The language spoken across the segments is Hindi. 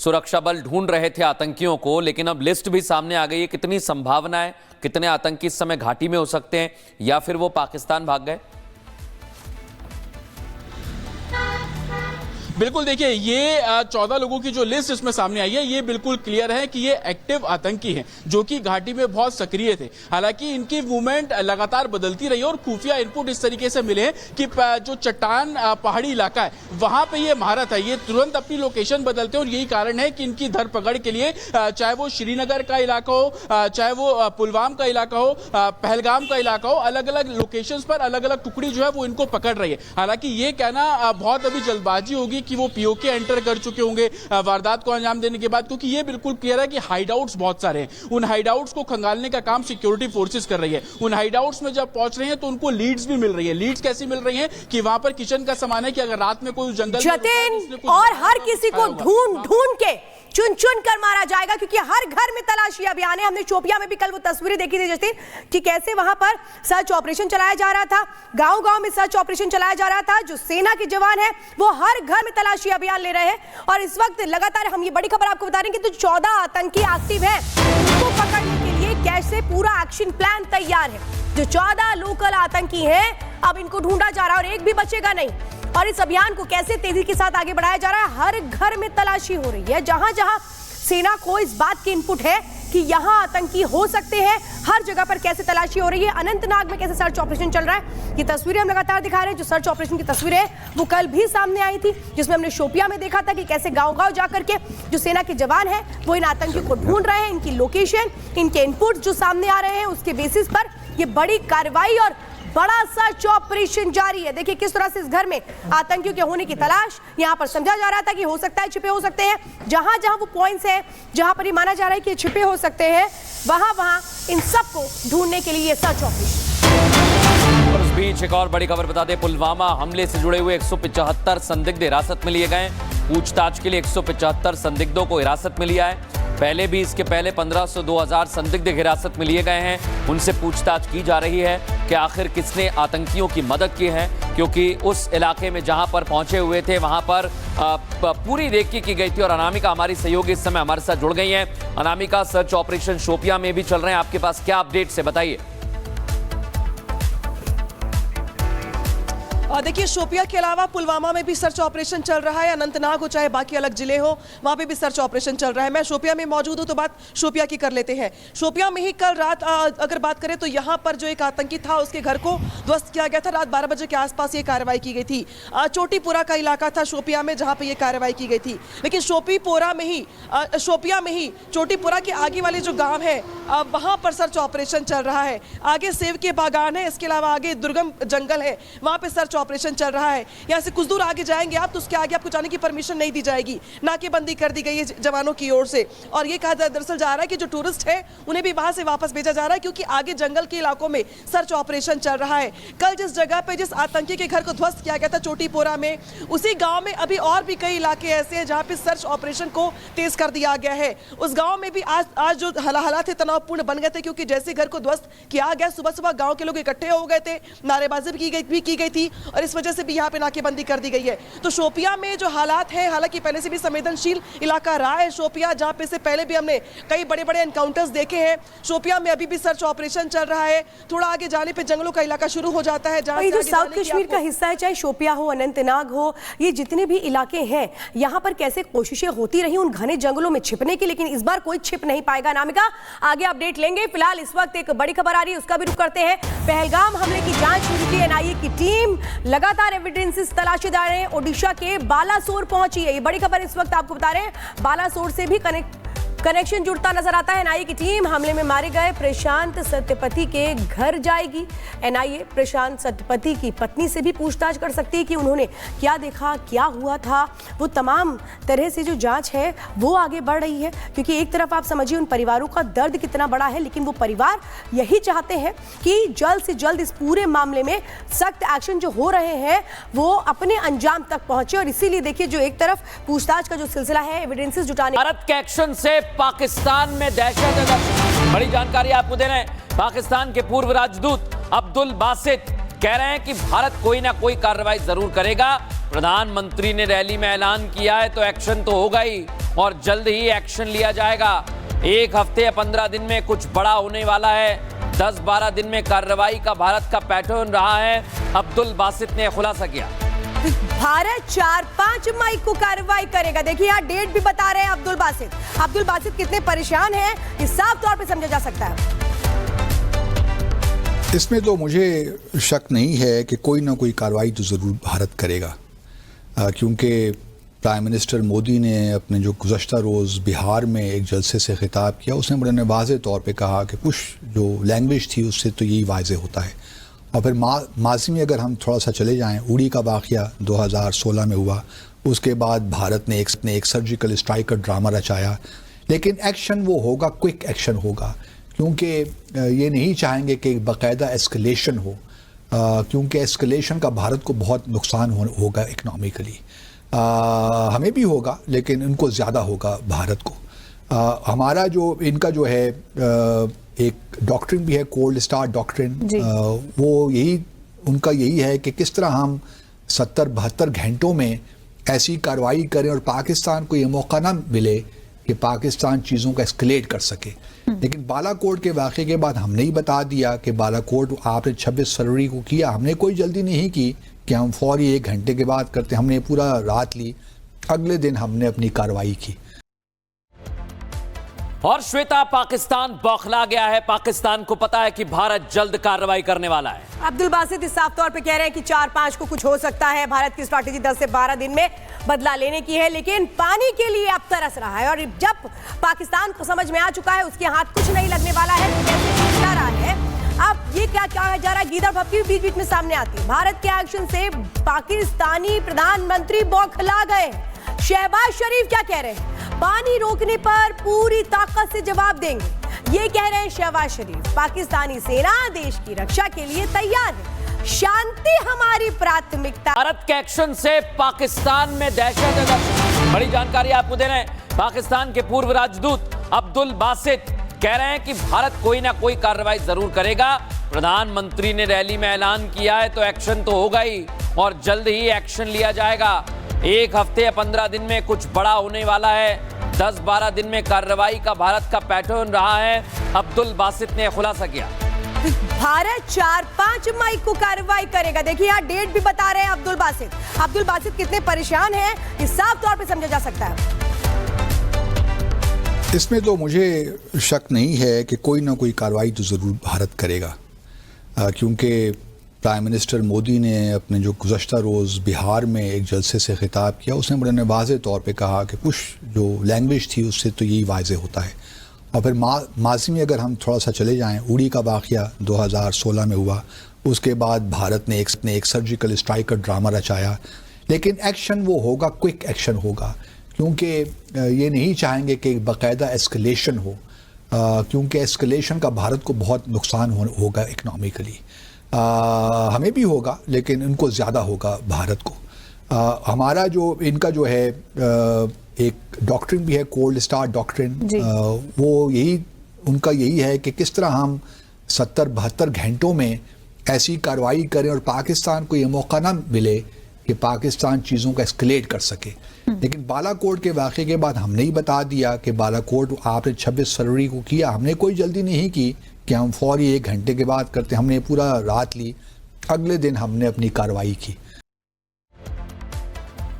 सुरक्षा बल ढूंढ रहे थे आतंकियों को, लेकिन अब लिस्ट भी सामने आ गई है। कितनी संभावना है, कितने आतंकी इस समय घाटी में हो सकते हैं, या फिर वो पाकिस्तान भाग गए? बिल्कुल, देखिए ये 14 लोगों की जो लिस्ट इसमें सामने आई है, ये बिल्कुल क्लियर है कि ये एक्टिव आतंकी हैं जो कि घाटी में बहुत सक्रिय थे। हालांकि इनकी मूवमेंट लगातार बदलती रही और खुफिया इनपुट इस तरीके से मिले कि जो चट्टान पहाड़ी इलाका है वहां पे ये महारत है, ये तुरंत अपनी लोकेशन बदलते हैं। और यही कारण है कि इनकी धरपकड़ के लिए चाहे वो श्रीनगर का इलाका हो, चाहे वो पुलवामा का इलाका हो, पहलगाम का इलाका हो, अलग अलग लोकेशन पर अलग अलग टुकड़ी जो है वो इनको पकड़ रही है। हालांकि ये कहना बहुत अभी जल्दबाजी होगी कि वो पीओके एंटर कर चुके होंगे वारदात को अंजाम देने के बाद, क्योंकि ये बिल्कुल क्लियर है कि हाइडआउट्स बहुत सारे हैं। उन हाइडआउट्स को खंगालने का काम सिक्योरिटी फोर्सेस कर रही है। उन हाइडआउट्स में जब पहुंच रहे हैं तो उनको लीड्स भी मिल रही है। लीड्स कैसी मिल रही हैं कि वहां पर किचन का सामान है कि अगर रात में कोई जंगल जतिन और हर किसी को ढूंढ ढूंढ के चुन चुन कर मारा जाएगा, क्योंकि हर घर में तलाशी अभियान है। हमने शोपियां में भी कल वो तस्वीरें देखी थी जतिन कि कैसे वहां पर सर्च ऑपरेशन चलाया जा रहा था, गांव-गांव में सर्च ऑपरेशन चलाया जा रहा था। जो सेना के जवान है वो हर घर में तलाशी अभियान ले रहे हैं और इस वक्त लगातार हम ये बड़ी खबर आपको बता रहे हैं कि जो 14 आतंकी एक्टिव है उनको पकड़ने के लिए कैसे पूरा एक्शन प्लान तैयार है। जो 14 लोकल आतंकी हैं अब इनको ढूंढा जा रहा है और एक भी बचेगा नहीं। और इस अभियान को कैसे तेजी के साथ आगे बढ़ाया जा रहा है, हर घर में तलाशी हो रही है। जहां जहां सेना को इस बात की इनपुट है कि यहां आतंकी हो सकते हैं, हर जगह पर कैसे तलाशी हो रही है। अनंतनाग में कैसे सर्च ऑपरेशन चल रहा है, ये तस्वीरें हम लगातार दिखा रहे हैं। जो सर्च ऑपरेशन की तस्वीरें हैं वो कल भी सामने आई थी, जिसमें हमने शोपिया में देखा था कि कैसे गांव-गांव जाकर के जो सेना के जवान हैं वो इन आतंकियों को ढूंढ रहे हैं। इनकी लोकेशन, इनके इनपुट जो सामने आ रहे हैं उसके बेसिस पर ये बड़ी कार्रवाई और बड़ा सर्च ऑपरेशन जारी है। देखिए किस तरह से इस घर में आतंकियों के होने की तलाश यहां पर समझा जा रहा था कि हो सकता है छिपे हो सकते हैं। जहां जहां वो पॉइंट्स हैं जहां पर ये माना जा रहा है कि छिपे हो सकते हैं, वहां वहां इन सबको ढूंढने के लिए सर्च ऑपरेशन। और उस बीच एक और बड़ी खबर बता दें, पुलवामा हमले से जुड़े हुए 175 संदिग्ध हिरासत में लिए गए। पूछताछ के लिए 175 संदिग्धों को हिरासत में लिया है। पहले भी इसके पहले 1500 से 2000 संदिग्ध हिरासत में लिए गए हैं। उनसे पूछताछ की जा रही है कि आखिर किसने आतंकियों की मदद की है, क्योंकि उस इलाके में जहां पर पहुंचे हुए थे वहां पर पूरी रेकी की गई थी। और अनामिका हमारी सहयोगी इस समय हमारे साथ जुड़ गई हैं। अनामिका, सर्च ऑपरेशन शोपिया में भी चल रहे हैं, आपके पास क्या अपडेट्स है, बताइए। देखिए शोपिया के अलावा पुलवामा में भी सर्च ऑपरेशन चल रहा है। अनंतनाग हो चाहे बाकी अलग जिले हो, वहां पे भी सर्च ऑपरेशन चल रहा है। मैं शोपिया में मौजूद हूं तो बात शोपिया की कर लेते हैं। शोपिया में ही कल रात अगर बात करें तो यहां पर जो एक आतंकी था उसके घर को ध्वस्त किया गया था। रात 12 बजे के आसपास ये कार्रवाई की गई थी। चोटीपुरा का इलाका था शोपिया में जहां पे ये कार्रवाई की गई थी। लेकिन शोपिया में ही चोटीपुरा के आगे वाले जो गाँव है वहां पर सर्च ऑपरेशन चल रहा है। आगे सेब के बागान है, इसके अलावा आगे दुर्गम जंगल है, वहां पे सर्च ऑपरेशन चल रहा है। यहाँ से कुछ दूर आगे जाएंगे आप तो उसके आगे आपको जाने की परमिशन नहीं दी जाएगी। नाकेबंदी कर दी गई है जवानों की ओर से और ये कहा दरअसल जा रहा है कि जो टूरिस्ट है उन्हें भी वहां से वापस भेजा जा रहा है, क्योंकि आगे जंगल के इलाकों में सर्च ऑपरेशन चल रहा है। कल जिस जगह पे जिस आतंकी के घर को ध्वस्त किया गया था चोटीपुरा में, उसी गांव में अभी और भी कई इलाके ऐसे हैं जहां पे सर्च ऑपरेशन को तेज कर दिया गया है। उस गांव में भी आज जो हालात थे तनावपूर्ण बन गए थे, क्योंकि जैसे घर को ध्वस्त किया गया सुबह सुबह गांव के लोग इकट्ठे हो गए थे, नारेबाजी भी की गई थी और इस वजह से भी यहाँ पे नाकेबंदी कर दी गई है। तो शोपिया में जो हालात है, हालांकि पहले से भी संवेदनशील इलाका रहा है शोपिया, जहाँ पे से पहले भी हमने कई बड़े बड़े एनकाउंटर्स देखे हैं। शोपिया में अभी भी सर्च ऑपरेशन चल रहा है। थोड़ा आगे जाने पे जंगलों का इलाका शुरू हो जाता है, जहाँ जो साउथ कश्मीर का हिस्सा है, चाहे शोपिया हो, अनंतनाग हो, ये जितने भी इलाके हैं यहाँ पर कैसे कोशिशें होती रही उन घने जंगलों में छिपने की, लेकिन इस बार कोई छिप नहीं पाएगा। अनामिका, आगे अपडेट लेंगे। फिलहाल इस वक्त एक बड़ी खबर आ रही है, उसका भी रुख करते हैं। पहलगाम हमले की जांच शुरू की एनआईए की टीम, लगातार एविडेंसेस तलाशे जा रहे हैं। ओडिशा के बालासोर पहुंची है, ये बड़ी खबर इस वक्त आपको बता रहे हैं। बालासोर से भी कनेक्शन जुड़ता नजर आता है। एनआईए की टीम हमले में मारे गए प्रशांत सत्यपति के घर जाएगी। एनआईए प्रशांत सत्यपति की पत्नी से भी पूछताछ कर सकती है कि उन्होंने क्या देखा, क्या हुआ था। वो तमाम तरह से जो जांच है वो आगे बढ़ रही है, क्योंकि एक तरफ आप समझिए उन परिवारों का दर्द कितना बड़ा है, लेकिन वो परिवार यही चाहते हैं कि जल्द से जल्द इस पूरे मामले में सख्त एक्शन जो हो रहे हैं वो अपने अंजाम तक पहुंचे। और इसीलिए देखिए जो एक तरफ पूछताछ का जो सिलसिला है, एविडेंसेस जुटाने, भारत के एक्शन से पाकिस्तान में दहशत है। बड़ी जानकारी आपको दे रहे हैं। पाकिस्तान के पूर्व राजदूत अब्दुल बासित कह रहे हैं कि भारत कोई ना कोई कार्रवाई जरूर करेगा। प्रधानमंत्री ने रैली में ऐलान किया है तो एक्शन तो होगा ही। और जल्द ही एक्शन लिया जाएगा। एक हफ्ते या 15 दिन में कुछ बड़ा होने वाला है। 10-12 दिन में कार्रवाई का भारत का पैटर्न रहा है, अब्दुल बासित ने खुलासा किया। भारत 4-5 मई को कार्रवाई करेगा। देखिए यहाँ डेट भी बता रहे हैं अब्दुल बासित। अब्दुल बासित कितने परेशान हैं ये साफ तौर पे समझा जा सकता है। इसमें तो मुझे शक नहीं है कि कोई ना कोई कार्रवाई तो ज़रूर भारत करेगा, क्योंकि प्राइम मिनिस्टर मोदी ने अपने जो गुज़श्ता रोज़ बिहार में एक जलसे से खिताब किया, उसने बड़े वाज़ेह तौर पे कहा कि कुछ जो लैंग्वेज थी उससे तो यही वाज़ेह होता है। और फिर माजी में अगर हम थोड़ा सा चले जाएं, उड़ी का वाक़या 2016 में हुआ, उसके बाद भारत ने एक सर्जिकल स्ट्राइक का ड्रामा रचाया, लेकिन एक्शन वो होगा, क्विक एक्शन होगा, क्योंकि ये नहीं चाहेंगे कि बाकायदा एस्केलेशन हो, क्योंकि एस्केलेशन का भारत को बहुत नुकसान होगा इकनॉमिकली। हमें भी होगा लेकिन इनको ज़्यादा होगा भारत को। हमारा जो इनका जो है एक डॉक्ट्रिन भी है, कोल्ड स्टार डॉक्ट्रिन, वो उनका यही है कि किस तरह हम 70-72 घंटों में ऐसी कार्रवाई करें और पाकिस्तान को ये मौका ना मिले कि पाकिस्तान चीज़ों का एस्केलेट कर सके। लेकिन बालाकोट के वाक़े के बाद हमने ही बता दिया कि बालाकोट आपने 26 फरवरी को किया, हमने कोई जल्दी नहीं की कि हम फौरी 1 घंटे के बाद करते, हमने पूरा रात ली, अगले दिन हमने अपनी कार्रवाई की। और श्वेता, पाकिस्तान बौखला गया है। पाकिस्तान को पता है कि भारत जल्द कार्रवाई करने वाला है। अब्दुल बासित इस साफ तौर पे कह रहे हैं कि 4-5 को कुछ हो सकता है। भारत की स्ट्रैटेजी 10 से 12 दिन में बदला लेने की है, लेकिन पानी के लिए अब तरस रहा है। और जब पाकिस्तान को समझ में आ चुका है उसके हाथ कुछ नहीं लगने वाला है, तो जैसे सोचता रहा है। अब ये क्या कहा जा रहा है, गीदड़ भपकी बीच बीच में सामने आती है। भारत के एक्शन से पाकिस्तानी प्रधानमंत्री बौखला गए। शहबाज शरीफ क्या कह रहे हैं, पानी रोकने पर पूरी ताकत से जवाब देंगे, ये कह रहे हैं शहबाज शरीफ। पाकिस्तानी सेना देश की रक्षा के लिए तैयार है, शांति हमारी प्राथमिकता। भारत के एक्शन से पाकिस्तान में दहशत है। बड़ी जानकारी आपको दे रहे हैं, पाकिस्तान के पूर्व राजदूत अब्दुल बासित कह रहे हैं कि भारत कोई ना कोई कार्रवाई जरूर करेगा। प्रधानमंत्री ने रैली में ऐलान किया है तो एक्शन तो होगा ही, और जल्द ही एक्शन लिया जाएगा। एक हफ्ते या 15 दिन में कुछ बड़ा होने वाला है। 10-12 दिन में कार्रवाई का भारत का पैटर्न रहा है, अब्दुल बासित ने खुलासा किया। भारत 4-5 मई को कार्रवाई करेगा। देखिए यहाँ डेट भी बता रहे हैं अब्दुल बासित। अब्दुल बासित कितने परेशान हैं ये साफ तौर पे समझा जा सकता है। इसमें तो मुझे शक नहीं है कि कोई ना कोई कार्रवाई तो ज़रूर भारत करेगा, क्योंकि प्राइम मिनिस्टर मोदी ने अपने जो गुज़श्ता रोज़ बिहार में एक जलसे से खिताब किया, उसने बड़े वाज़ेह तौर पे कहा कि कुछ जो लैंग्वेज थी उससे तो यही वाज़ेह होता है। और फिर माजी में अगर हम थोड़ा सा चले जाएं, उड़ी का वाक़या 2016 में हुआ, उसके बाद भारत ने एक सर्जिकल स्ट्राइक का ड्रामा रचाया, लेकिन एक्शन वो होगा, क्विक एक्शन होगा, क्योंकि ये नहीं चाहेंगे कि बाकायदा एस्केलेशन हो, क्योंकि एस्केलेशन का भारत को बहुत नुकसान होगा इकनॉमिकली। हमें भी होगा लेकिन इनको ज़्यादा होगा भारत को। हमारा जो इनका जो है एक डॉक्ट्रिन भी है, कोल्ड स्टार डॉक्ट्रिन, वो उनका यही है कि किस तरह हम 70-72 घंटों में ऐसी कार्रवाई करें और पाकिस्तान को ये मौका ना मिले कि पाकिस्तान चीज़ों का एस्केलेट कर सके। लेकिन बालाकोट के वाक़े के बाद हमने ही बता दिया कि बालाकोट आपने 26 फरवरी को किया, हमने कोई जल्दी नहीं की कि हम फौरी 1 घंटे के बाद करते, हमने पूरा रात ली, अगले दिन हमने अपनी कार्रवाई की।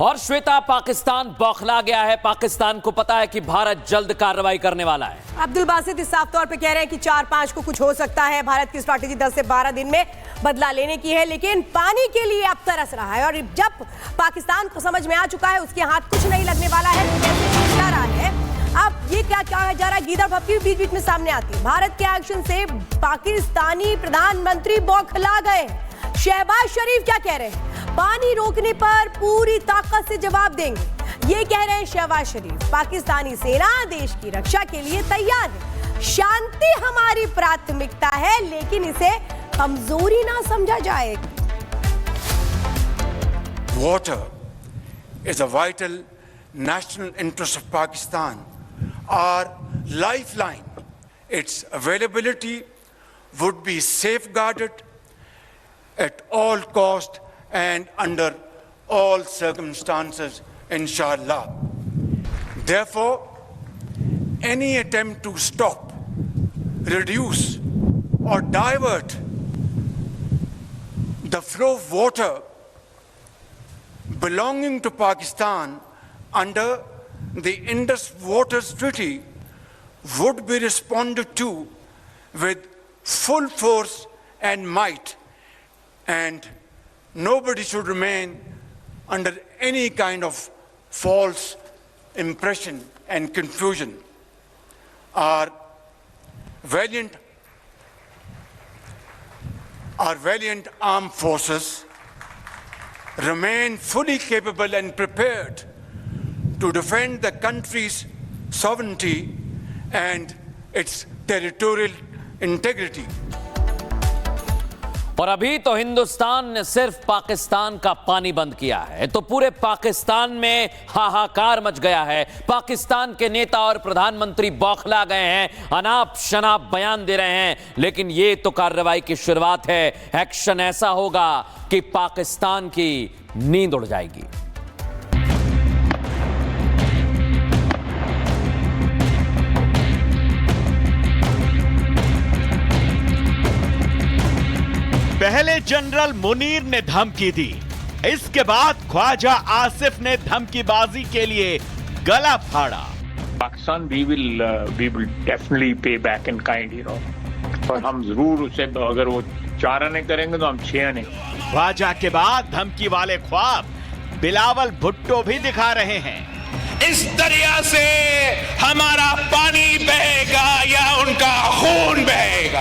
और श्वेता, पाकिस्तान बौखला गया है। पाकिस्तान को पता है कि भारत जल्द कार्रवाई करने वाला है। अब्दुल बासित इस साफ तौर पे कह रहे हैं कि 4-5 को कुछ हो सकता है। भारत की स्ट्रैटेजी 10 से 12 दिन में बदला लेने की है, लेकिन पानी के लिए अब तरस रहा है। और जब पाकिस्तान को समझ में आ चुका है उसके हाथ कुछ नहीं लगने वाला है, तो जैसे सोचता रहा है। अब ये क्या कहा जा रहा है, गीदड़ भपकी बीच बीच में सामने आती है। भारत के एक्शन से पाकिस्तानी प्रधानमंत्री बौखला गए। शहबाज शरीफ क्या कह रहे हैं, पानी रोकने पर पूरी ताकत से जवाब देंगे, ये कह रहे हैं शहबाज शरीफ। पाकिस्तानी सेना देश की रक्षा के लिए तैयार है, शांति हमारी प्राथमिकता है, लेकिन इसे कमजोरी ना समझा जाए। Water is a vital national interest of Pakistan, our lifeline. Its availability would be safeguarded at all cost and under all circumstances, inshallah. Therefore, any attempt to stop, reduce, or divert the flow of water belonging to Pakistan under the Indus Waters Treaty would be responded to with full force and might, and nobody should remain under any kind of false impression and confusion. Our valiant armed forces remain fully capable and prepared to defend the country's sovereignty and its territorial integrity. और अभी तो हिंदुस्तान ने सिर्फ पाकिस्तान का पानी बंद किया है तो पूरे पाकिस्तान में हाहाकार मच गया है। पाकिस्तान के नेता और प्रधानमंत्री बौखला गए हैं, अनाप शनाप बयान दे रहे हैं, लेकिन ये तो कार्रवाई की शुरुआत है। एक्शन ऐसा होगा कि पाकिस्तान की नींद उड़ जाएगी। पहले जनरल मुनीर ने धमकी दी, इसके बाद ख्वाजा आसिफ ने धमकीबाजी के लिए गला फाड़ा। Pakistan we will definitely pay back in kind, you know. और हम जरूर उसे अगर वो 4 आने करेंगे तो हम 6 आने। ख्वाजा के बाद धमकी वाले ख्वाब बिलावल भुट्टो भी दिखा रहे हैं। इस दरिया से हमारा पानी बहेगा या उनका खून बहेगा।